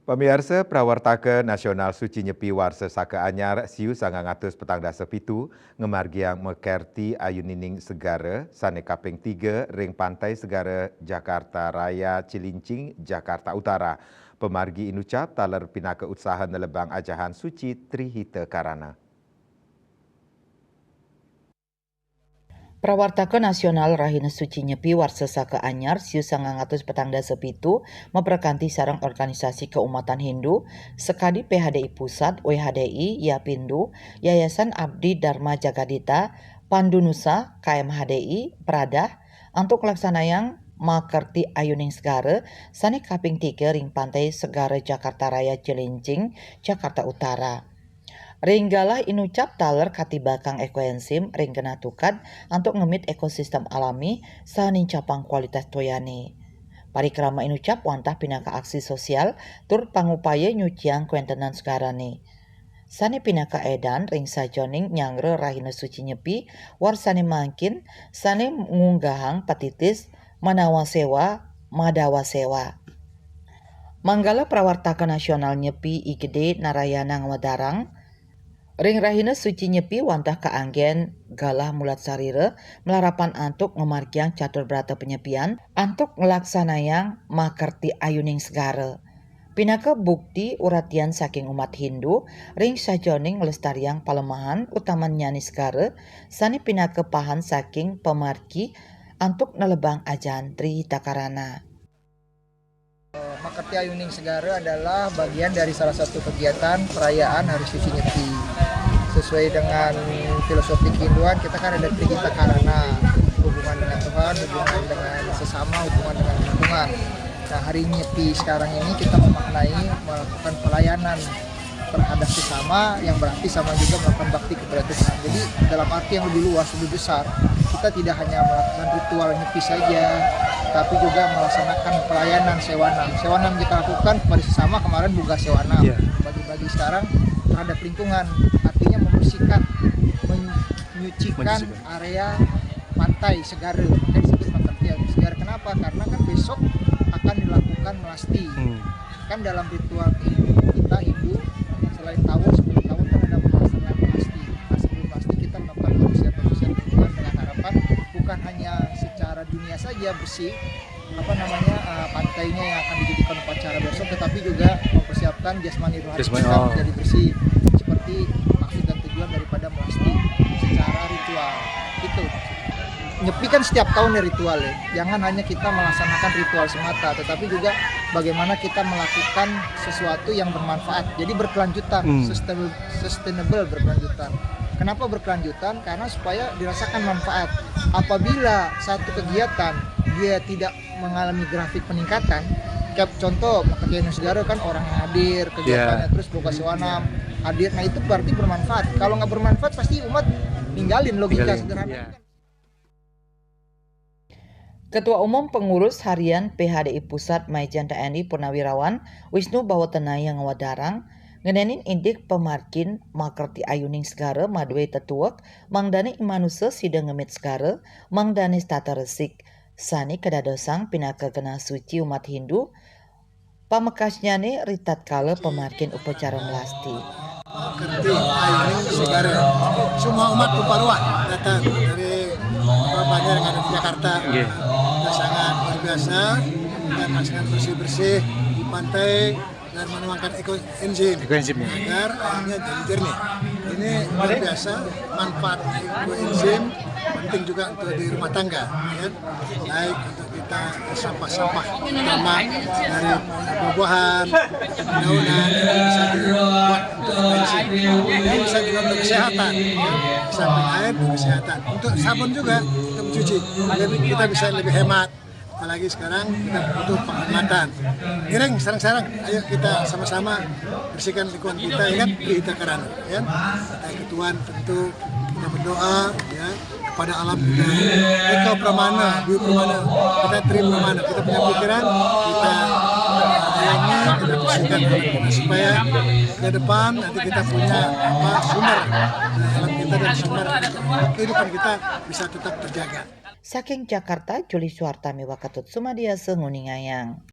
Pemirsa Prawartaka Nasional Suci Nyepi Warsa Saka Anyar Siu 947 ngemargiang mekerti ayunining segara sane kaping 3 ring pantai segara Jakarta Raya Cilincing Jakarta Utara. Pemargi inucap taler pinaka usaha nelebang ajahan suci Trihita Karana. Prawartaka Nasional Rahina Suci Nyepi Warsa Saka Anyar Siu 947 memperkanti sarang organisasi keumatan Hindu sekadi PHDI Pusat, WHDI, Yapindu, Yayasan Abdi Dharma Jagadita, Pandunusa, KMHDI, Pradah, untuk laksanayang makerti ayuning segara sane kaping 3 ring pantai segara Jakarta Raya Cilincing, Jakarta Utara. Ringgalah inucap taler katibakang ekoenzim ring kena tukad untuk ngemit ekosistem alami saning capang kualitas toyane. Parikrama inucap wantah pinaka aksi sosial tur pangupaya nyuciang kuentenan sekarane. Sane pinaka edan ring sajoning nyangre Rahina Suci Nyepi warsane mangkin sane ngunggahang patitis madawa sewa. Manggala Prawartaka Nasional Nyepi Igede Narayana Ngwadarang Ring Rahina Suci Nyepi wantah kaanggen galah mulat sarire melarapan antuk ngemargiang catur berata penyepian antuk ngelaksanayang makerti ayuning segara. Pinaka bukti uratian saking umat Hindu ring sajoning ngelestariang palemahan utaman nyani segara sani pinaka pahan saking pemargi antuk nelebang ajan Trihita Karana. Makerti Ayuning Segara adalah bagian dari salah satu kegiatan perayaan Hari Suci Nyepi. Sesuai dengan filosofi kehinduan, kita kan ada Trihita Karana, hubungan dengan Tuhan, hubungan dengan sesama, hubungan dengan lingkungan. Nah, hari Nyepi sekarang ini kita memaknai melakukan pelayanan terhadap sesama yang berarti sama juga melakukan bakti kepada Tuhan. Jadi dalam arti yang lebih luas, lebih besar, kita tidak hanya melakukan ritual Nyepi saja, tapi juga melaksanakan pelayanan sewanam. Sewanam kita lakukan kepada sesama, kemarin buka sewanam, bagi-bagi sekarang terhadap lingkungan, artinya membersihkan, menyucikan area pantai segara. Makanya disebut Makerti Ayuning Segara. Kenapa? Karena kan besok akan dilakukan melasti. Kan dalam ritual kita Hindu, selain tahun 10 tahun kan ada pelaksanaan melasti. Nah, sebelum melasti kita melakukan pembersihan lingkungan dengan harapan bukan hanya secara dunia saja bersih, pantainya yang akan dijadikan upacara besok, tetapi juga mempersiapkan jasmani rohani kita menjadi bersih, seperti maksud dan tujuan daripada melasti secara ritual. Itu Nyepi kan setiap tahun ya ritual ya. Jangan hanya kita melaksanakan ritual semata, tetapi juga bagaimana kita melakukan sesuatu yang bermanfaat. Jadi berkelanjutan, sustainable berkelanjutan. Kenapa berkelanjutan? Karena supaya dirasakan manfaat. Apabila satu kegiatan dia tidak mengalami grafik peningkatan, kayak contoh Makerti Ayuning Segara kan orang yang hadir, kegiatannya terus buka sewanam, hadir, nah itu berarti bermanfaat. Kalau nggak bermanfaat pasti umat ninggalin, logika sederhana. Ketua Umum Pengurus Harian PHDI Pusat Maijen TNI Purnawirawan Wisnu Bawatenaya Ngwadarang ngenenin indik pemarkin Makerti Ayuning Segara madwe tetuak mangdani imanusa sida ngemit segara mangdani tata resik sani kedadosang pinaka kena suci umat Hindu pamekasnyane ritat kala pemarkin upacara melasti. Makerti Ayuning Segara, semua umat Kuparuan datang dari banyak yang ada di Jakarta. Kita sangat luar biasa dan sangat bersih-bersih di pantai dan menuangkan ekoenzim agar airnya jadi jernih. Ini luar biasa manfaat ekoenzim, penting juga untuk di rumah tangga, ya. Baik untuk kita sampah-sampah terutama dari buah-buahan, daunan bisa dibuat untuk bensin. Ini bisa juga untuk kesehatan, ya. Samping air untuk kesehatan. Untuk sabun juga untuk mencuci, kita bisa lebih hemat. Apalagi sekarang kita butuh penghematan. Giring, sarang-sarang, ayo kita sama-sama bersihkan lingkungan kita, ya kan? Trihita Karana, ya. Kita ketuan tentu kita berdoa, ya, kepada alam kita. Eka Pramana, Dwi Pramana, kita Tri Pramana, kita punya pikiran, kita sayangi, kita bersihkan kita supaya ke depan nanti kita punya sumber alam kita dan sumber kehidupan kita bisa tetap terjaga. Saking Jakarta, Juli Suartami Wakatut Sumadia Senguningayang.